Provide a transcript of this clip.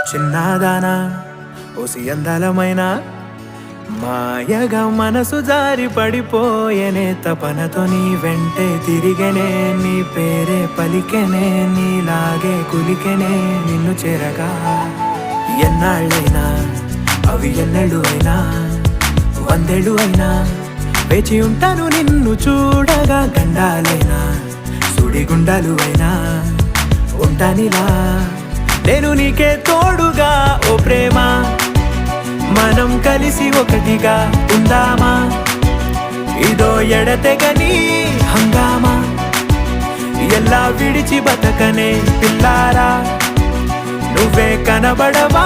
చిన్నదానా ఓసి అందలమైన మాయగా మనసు జారి పడిపోయేనే తపనతో నీ వెంటే తిరిగనే నీ పేరే పలికెనే నీలాగే కులికెనే నిన్ను చేరగా ఎన్నాళ్ళైనా అవి ఎన్నెళ్ళు అయినా వందేళ్ళు అయినా వేచి ఉంటాను నిన్ను చూడగా గండాలైనా సుడిగుండాలు అయినా ఉంటానిలా నేను నీకే తోడుగా ఓ ప్రేమ మనం కలిసి ఒకటిగా ఉందామా ఇదో ఎడతెగని హంగామా ఎలా విడిచి బతకనే పిల్లారా నువ్వే కనబడవా